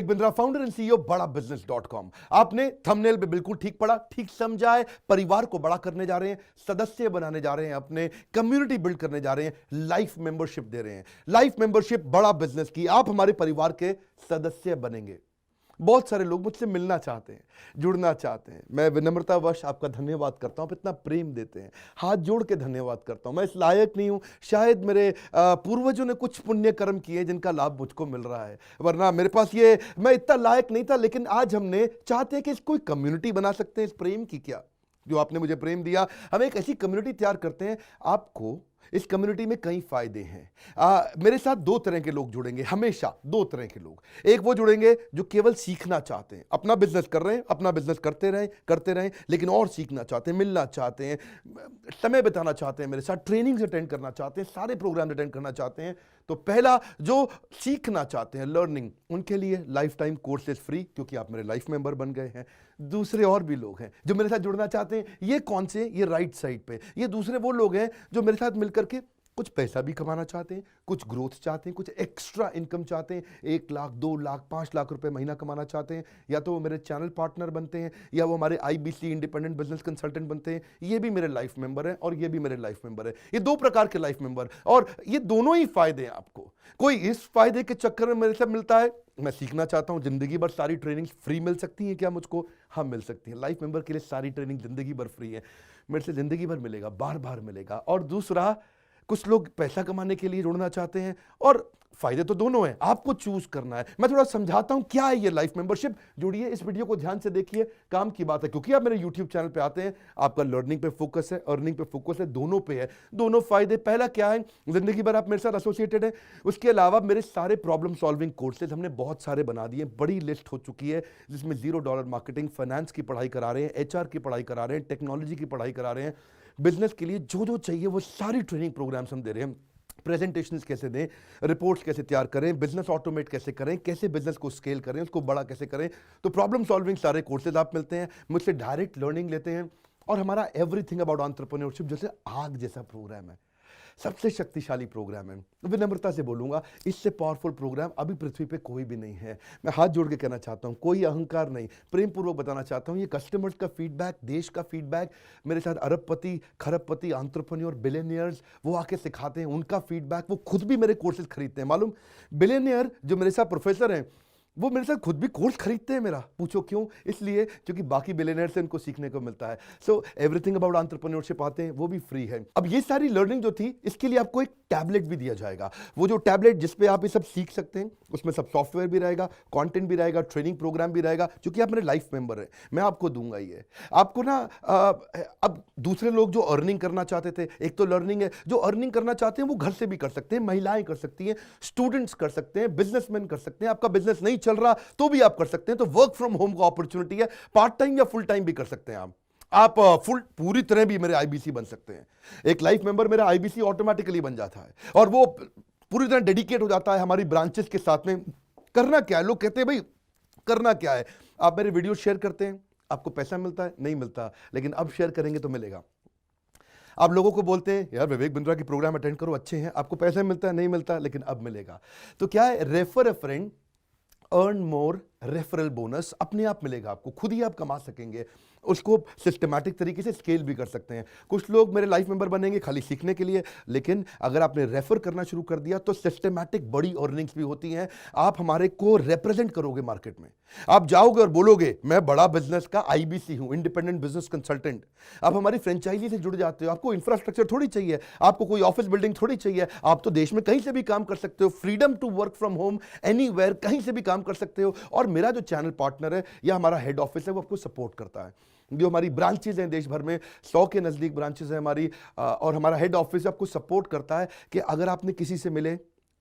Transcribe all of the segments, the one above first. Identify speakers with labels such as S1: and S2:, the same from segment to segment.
S1: Bindra, founder and CEO बड़ा बिजनेस.com। आपने thumbnail पे बिल्कुल ठीक पढ़ा, ठीक समझा है। परिवार को बड़ा करने जा रहे हैं, सदस्य बनाने जा रहे हैं, अपने कम्युनिटी बिल्ड करने जा रहे हैं, लाइफ मेंबरशिप दे रहे हैं। लाइफ मेंबरशिप बड़ा बिजनेस की, आप हमारे परिवार के सदस्य बनेंगे। बहुत सारे लोग मुझसे मिलना चाहते हैं, जुड़ना चाहते हैं। मैं विनम्रतावश आपका धन्यवाद करता हूं, आप इतना प्रेम देते हैं, हाथ जोड़ के धन्यवाद करता हूं। मैं इस लायक नहीं हूं, शायद मेरे पूर्वजों ने कुछ पुण्य कर्म किए जिनका लाभ मुझको मिल रहा है, वरना मेरे पास ये, मैं इतना लायक नहीं था। लेकिन आज हमने चाहते हैं कि इस कोई कम्युनिटी बना सकते हैं इस प्रेम की। क्या जो आपने मुझे प्रेम दिया, हम एक ऐसी कम्युनिटी तैयार करते हैं। आपको इस कम्युनिटी में कई फायदे हैं। मेरे साथ दो तरह के लोग जुड़ेंगे, हमेशा दो तरह के लोग। एक वो जुड़ेंगे जो केवल सीखना चाहते हैं, अपना बिजनेस कर रहे हैं, अपना बिजनेस करते रहें, लेकिन और सीखना चाहते हैं, मिलना चाहते हैं, समय बिताना चाहते हैं, मेरे साथ ट्रेनिंग्स अटेंड करना चाहते हैं, सारे प्रोग्राम अटेंड करना चाहते हैं। तो पहला, जो सीखना चाहते हैं, लर्निंग, उनके लिए लाइफ टाइम कोर्सेज फ्री, क्योंकि आप मेरे लाइफ मेंबर बन गए हैं। दूसरे और भी लोग हैं जो मेरे साथ जुड़ना चाहते हैं। ये कौन से? ये राइट साइड पे, ये दूसरे वो लोग हैं जो मेरे साथ मिलकर के कुछ पैसा भी कमाना चाहते हैं, कुछ ग्रोथ चाहते हैं, कुछ एक्स्ट्रा इनकम चाहते हैं, 1 लाख, 2 लाख, 5 लाख रुपए महीना कमाना चाहते हैं। या तो वो मेरे चैनल पार्टनर बनते हैं, या वो हमारे IBC इंडिपेंडेंट बिजनेस कंसल्टेंट बनते हैं। ये भी मेरे लाइफ मेंबर हैं और ये भी मेरे लाइफ मेंबर है। ये दो प्रकार के लाइफ मेंबर, और ये दोनों ही फायदे हैं आपको। कोई इस फायदे के चक्कर में मेरे से मिलता है, मैं सीखना चाहता हूं, जिंदगी भर सारी ट्रेनिंग फ्री मिल सकती है क्या मुझको? हाँ, मिल सकती है। लाइफ मेंबर के लिए सारी ट्रेनिंग जिंदगी भर फ्री है, मेरे से जिंदगी भर मिलेगा, बार बार मिलेगा। और दूसरा, कुछ लोग पैसा कमाने के लिए जुड़ना चाहते हैं, और फायदे तो दोनों हैं, आपको चूज करना है। मैं थोड़ा समझाता हूं क्या है ये लाइफ मेंबरशिप। जुड़िए, इस वीडियो को ध्यान से देखिए, काम की बात है। क्योंकि आप मेरे यूट्यूब चैनल पे आते हैं, आपका लर्निंग पे फोकस है, अर्निंग पे फोकस है, दोनों पे है, दोनों फायदे। पहला क्या है, जिंदगी भर आप मेरे साथ एसोसिएटेड हैं। उसके अलावा मेरे सारे प्रॉब्लम सॉल्विंग कोर्सेज हमने बहुत सारे बना दिए, बड़ी लिस्ट हो चुकी है, जिसमें $0 मार्केटिंग, फाइनेंस की पढ़ाई करा रहे हैं, HR की पढ़ाई करा रहे हैं, टेक्नोलॉजी की पढ़ाई करा रहे हैं। बिजनेस के लिए जो जो चाहिए वो सारी ट्रेनिंग प्रोग्राम्स हम दे रहे हैं। प्रेजेंटेशंस कैसे दें, रिपोर्ट्स कैसे तैयार करें, बिजनेस ऑटोमेट कैसे करें, कैसे बिजनेस को स्केल करें, उसको बड़ा कैसे करें। तो प्रॉब्लम सॉल्विंग सारे कोर्सेज आप मिलते हैं, मुझसे डायरेक्ट लर्निंग लेते हैं। और हमारा एवरीथिंग अबाउट एंटरप्रेन्योरशिप जैसे आग जैसा प्रोग्राम है, सबसे शक्तिशाली प्रोग्राम है। विनम्रता से बोलूंगा, इससे पावरफुल प्रोग्राम अभी पृथ्वी पे कोई भी नहीं है। मैं हाथ जोड़ के कहना चाहता हूं, कोई अहंकार नहीं, प्रेम पूर्वक बताना चाहता हूं, ये कस्टमर्स का फीडबैक, देश का फीडबैक, मेरे साथ अरबपति, खरबपति, एंटरप्रेन्योर, बिलियनियर्स, वो आके सिखाते हैं, उनका फीडबैक, वो खुद भी मेरे कोर्सेज खरीदते हैं। मालूम, बिलियनियर जो मेरे साथ प्रोफेसर हैं, वो मेरे साथ खुद भी कोर्स खरीदते हैं मेरा। पूछो क्यों? इसलिए क्योंकि बाकी बिलियनियर से इनको सीखने को मिलता है। सो एवरीथिंग अबाउट एंटरप्रेन्योरशिप आते हैं, वो भी फ्री है। अब ये सारी लर्निंग जो थी, इसके लिए आपको एक टैबलेट भी दिया जाएगा। वो जो टैबलेट जिसपे आप ये सब सीख सकते हैं, उसमें सब सॉफ्टवेयर भी रहेगा, कंटेंट भी रहेगा, ट्रेनिंग प्रोग्राम भी रहेगा। क्योंकि आप मेरे लाइफ मेंबर हैं, मैं आपको दूंगा ये। आपको ना अब दूसरे लोग जो अर्निंग करना चाहते थे, एक तो लर्निंग है, जो अर्निंग करना चाहते हैं वो घर से भी कर सकते हैं, महिलाएं कर सकती हैं, स्टूडेंट्स कर सकते हैं, बिजनेसमैन कर सकते हैं। आपका बिजनेस नहीं चल रहा तो भी आप कर सकते हैं। तो वर्क फ्रॉम होम का अपॉर्चुनिटी है, पार्ट टाइम या फुल टाइम भी कर सकते हैं आप फुल पूरी तरह भी मेरे IBC बन सकते हैं। एक लाइफ मेंबर मेरा IBC ऑटोमेटिकली बन जाता है, और वो पूरी तरह डेडिकेट हो जाता है हमारी ब्रांचेस के साथ में। करना क्या है, लोग कहते हैं भाई करना क्या है, आप मेरे वीडियो शेयर करते हैं, आपको पैसा मिलता है? नहीं मिलता, लेकिन अब शेयर करेंगे तो मिलेगा। आप लोगों को बोलते हैं यार विवेक बिंद्रा की प्रोग्राम अटेंड करो, अच्छे हैं, आपको पैसा मिलता है? नहीं मिलता, लेकिन अब मिलेगा। तो क्या है, refer a friend, earn more, referral bonus अपने आप मिलेगा आपको, खुद ही आप कमा सकेंगे। उसको सिस्टमैटिक तरीके से स्केल भी कर सकते हैं। कुछ लोग मेरे लाइफ मेंबर बनेंगे खाली सीखने के लिए, लेकिन अगर आपने रेफर करना शुरू कर दिया तो सिस्टमैटिक बड़ी अर्निंग्स भी होती हैं। आप हमारे को रिप्रेजेंट करोगे मार्केट में, आप जाओगे और बोलोगे मैं बड़ा बिजनेस का IBC हूं, इंडिपेंडेंट बिजनेस कंसल्टेंट। आप हमारी फ्रेंचाइजी से जुड़ जाते हो, आपको इंफ्रास्ट्रक्चर थोड़ी चाहिए, आपको कोई ऑफिस बिल्डिंग थोड़ी चाहिए, आप तो देश में कहीं से भी काम कर सकते हो, freedom to work from home, anywhere, कहीं से भी काम कर सकते हो। और मेरा जो चैनल पार्टनर है या हमारा हेड ऑफिस है, वो आपको सपोर्ट करता है। जो हमारी ब्रांचेज हैं देश भर में, 100 के नजदीक ब्रांचेज हैं हमारी, और हमारा हेड ऑफिस आपको सपोर्ट करता है कि अगर आपने किसी से मिले,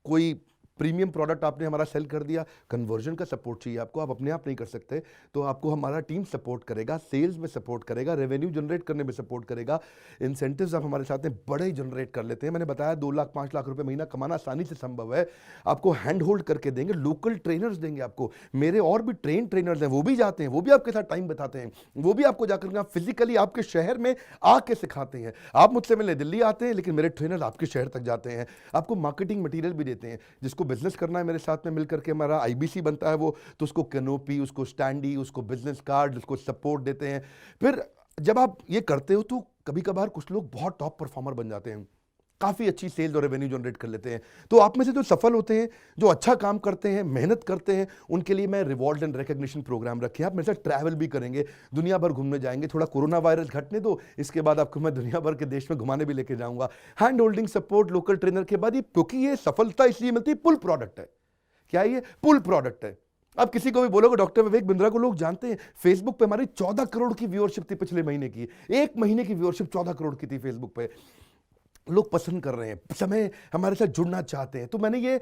S1: कोई प्रीमियम प्रोडक्ट आपने हमारा सेल कर दिया, कन्वर्जन का सपोर्ट चाहिए आपको, आप अपने आप नहीं कर सकते, तो आपको हमारा टीम सपोर्ट करेगा, सेल्स में सपोर्ट करेगा, रेवेन्यू जनरेट करने में सपोर्ट करेगा, इंसेंटिव्स आप हमारे साथ में बड़े जनरेट कर लेते हैं। मैंने बताया 2 लाख 5 लाख रुपए महीना कमाना आसानी से संभव है। आपको हैंड होल्ड करके देंगे, लोकल ट्रेनर्स देंगे आपको, मेरे और भी ट्रेनर्स हैं, वो भी जाते हैं, वो भी आपके साथ टाइम बिताते हैं, वो भी आपको जाकर फिजिकली आपके शहर में आके सिखाते हैं। आप मुझसे मिलने दिल्ली आते हैं, लेकिन मेरे ट्रेनर आपके शहर तक जाते हैं, आपको मार्केटिंग मटीरियल भी देते हैं, जिसको बिजनेस करना है मेरे साथ में मिलकर के, हमारा आईबीसी बनता है वो, तो उसको कैनोपी, उसको स्टैंडी, उसको बिजनेस कार्ड, उसको सपोर्ट देते हैं। फिर जब आप ये करते हो तो कभी कभार कुछ लोग बहुत टॉप परफॉर्मर बन जाते हैं, काफ़ी अच्छी सेल्स और रेवेन्यू जनरेट कर लेते हैं। तो आप में से जो सफल होते हैं, जो अच्छा काम करते हैं, मेहनत करते हैं, उनके लिए मैं रिवॉर्ड एंड रिकग्निशन प्रोग्राम रखे हैं। आप मेरे साथ ट्रैवल भी करेंगे, दुनिया भर घूमने जाएंगे। थोड़ा कोरोना वायरस घटने दो, इसके बाद आपको मैं दुनिया भर के देश में घुमाने भी लेके जाऊंगा। Hand holding support, local trainer के बाद, ये क्योंकि ये सफलता इसलिए मिलती है, पुल प्रोडक्ट है। क्या ये पुल प्रोडक्ट है? आप किसी को भी बोलोगे डॉक्टर विवेक बिंद्रा को लोग जानते हैं, फेसबुक पे हमारी 14 करोड़ की व्यूअरशिप थी पिछले महीने की। एक महीने की व्यूअरशिप 14 करोड़ की थी फेसबुक पे। लोग पसंद कर रहे हैं, समय हमारे साथ जुड़ना चाहते हैं। तो मैंने ये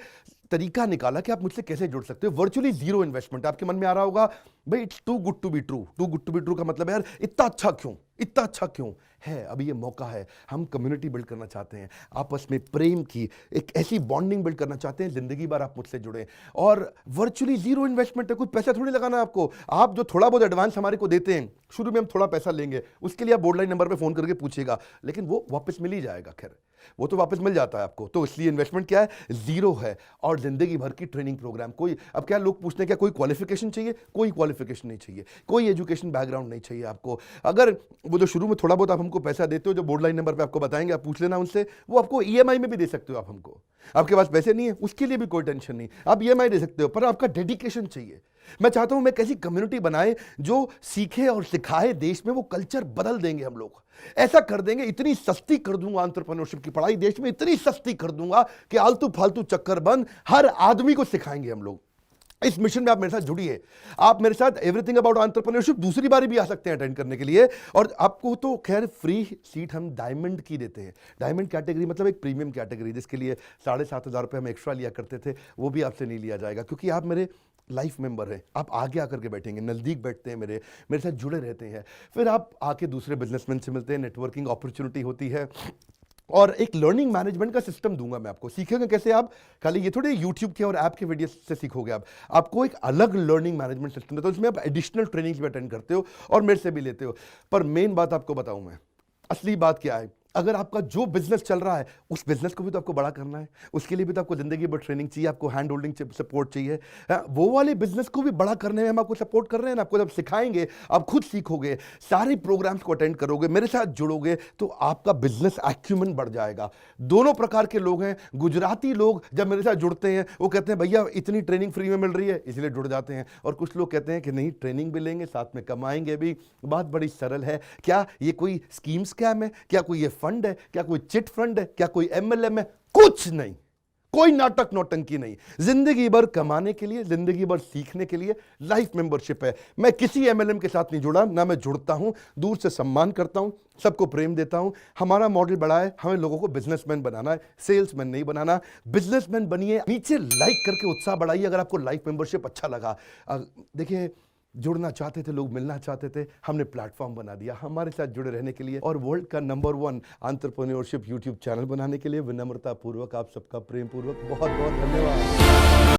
S1: तरीका निकाला कि आप मुझसे कैसे जुड़ सकते हो। Virtually zero investment. आपके मन में आ रहा होगा भाई it's too good to be true. Too good to be true का मतलब है यार इतना अच्छा क्यों, इतना अच्छा क्यों है? अभी ये मौका है, हम कम्युनिटी बिल्ड करना चाहते हैं, आपस में प्रेम की एक ऐसी बॉन्डिंग बिल्ड करना चाहते हैं, जिंदगी भर आप मुझसे जुड़े। और वर्चुअली जीरो इन्वेस्टमेंट है, कुछ पैसा थोड़ी लगाना है आपको। आप जो थोड़ा बहुत एडवांस हमारे को देते हैं, शुरू में हम थोड़ा पैसा लेंगे, उसके लिए आप बोर्ड लाइन नंबर पे फोन करके पूछिएगा, लेकिन वो वापस मिल ही जाएगा। खैर वो तो वापस मिल जाता है आपको। तो इसलिए इन्वेस्टमेंट क्या है? जीरो है। और जिंदगी भर की ट्रेनिंग प्रोग्राम। कोई, अब क्या लोग पूछते हैं क्या कोई क्वालिफिकेशन चाहिए? कोई क्वालिफिकेशन नहीं चाहिए, कोई एजुकेशन बैकग्राउंड नहीं चाहिए आपको। अगर वो जो शुरू में थोड़ा बहुत आप हमको पैसा देते हो, जो बोर्ड लाइन नंबर पे आपको बताएंगे, आप पूछ लेना उनसे, वो आपको ईएमआई में भी दे सकते हो आप हमको। आपके पास पैसे नहीं है उसके लिए भी कोई टेंशन नहीं, आप ईएमआई दे सकते हो, पर आपका डेडिकेशन चाहिए। मैं चाहता हूं मैं कैसी कम्युनिटी बनाए जो सीखे और सिखाए, देश में वो कल्चर बदल देंगे हम लोग। ऐसा कर देंगे, इतनी सस्ती कर दूंगा एंटरप्रेन्योरशिप की पढ़ाई देश में, इतनी सस्ती कर दूंगा कि आलतू फालतू चक्कर बंद, हर आदमी को सिखाएंगे हम लोग। इस मिशन में आप मेरे साथ जुड़िए। आप मेरे साथ एवरीथिंग अबाउट एंटरप्रेन्योरशिप दूसरी बारी भी आ सकते हैं अटेंड करने के लिए। और आपको तो खैर फ्री सीट हम डायमंड की देते हैं। डायमंड कैटेगरी मतलब एक प्रीमियम कैटेगरी, जिसके लिए 7,500 रुपये हम एक्स्ट्रा लिया करते थे, वो भी आपसे नहीं लिया जाएगा, क्योंकि आप मेरे लाइफ मेंबर है। आप आगे आकर के बैठेंगे, नज़दीक बैठते हैं, मेरे साथ जुड़े रहते हैं। फिर आप आके दूसरे बिजनेसमैन से मिलते हैं, नेटवर्किंग अपॉर्चुनिटी होती है। और एक लर्निंग मैनेजमेंट का सिस्टम दूंगा मैं आपको। सीखेंगे कैसे? आप खाली ये थोड़े यूट्यूब के और ऐप के वीडियो से सीखोगे, आप आपको एक अलग लर्निंग मैनेजमेंट सिस्टम देता हूं, इसमें आप एडिशनल ट्रेनिंग्स भी अटेंड करते हो और मेरे से भी लेते हो। पर मेन बात आपको बताऊं मैं, असली बात क्या है, अगर आपका जो बिजनेस चल रहा है उस बिजनेस को भी तो आपको बड़ा करना है, उसके लिए भी तो आपको जिंदगी भर ट्रेनिंग चाहिए, आपको हैंड होल्डिंग सपोर्ट चाहिए। वो वाले बिजनेस को भी बड़ा करने में हम आपको सपोर्ट कर रहे हैं ना। आपको जब सिखाएंगे, आप खुद सीखोगे, सारे प्रोग्राम्स को अटेंड करोगे, मेरे साथ जुड़ोगे, तो आपका बिजनेस एक्यूमेन बढ़ जाएगा। दोनों प्रकार के लोग हैं। गुजराती लोग जब मेरे साथ जुड़ते हैं वो कहते हैं भैया इतनी ट्रेनिंग फ्री में मिल रही है, इसलिए जुड़ जाते हैं। और कुछ लोग कहते हैं कि नहीं, ट्रेनिंग भी लेंगे, साथ में कमाएंगे भी। बात बड़ी सरल है। क्या ये कोई स्कीम स्कैम है? क्या कोई ये फंड है? क्या कोई चिट फंड है? क्या कोई एमएलएम है? कुछ नहीं, कोई नाटक नौटंकी नहीं। जिंदगी भर कमाने के लिए, जिंदगी भर सीखने के लिए लाइफ मेंबरशिप है। मैं किसी एमएलएम के साथ नहीं जुड़ा, ना मैं जुड़ता हूं। दूर से सम्मान करता हूं, सबको प्रेम देता हूं। हमारा मॉडल बड़ा है, हमें लोगों को बिजनेसमैन बनाना है, सेल्समैन नहीं बनाना। बिजनेसमैन बनिए। नीचे लाइक करके उत्साह बढ़ाइए अगर आपको लाइफ मेंबरशिप अच्छा लगा। देखिए, जुड़ना चाहते थे लोग, मिलना चाहते थे, हमने प्लेटफॉर्म बना दिया हमारे साथ जुड़े रहने के लिए। और वर्ल्ड का नंबर 1 एंटरप्रेन्योरशिप यूट्यूब चैनल बनाने के लिए विनम्रता पूर्वक आप सबका प्रेम पूर्वक बहुत बहुत धन्यवाद।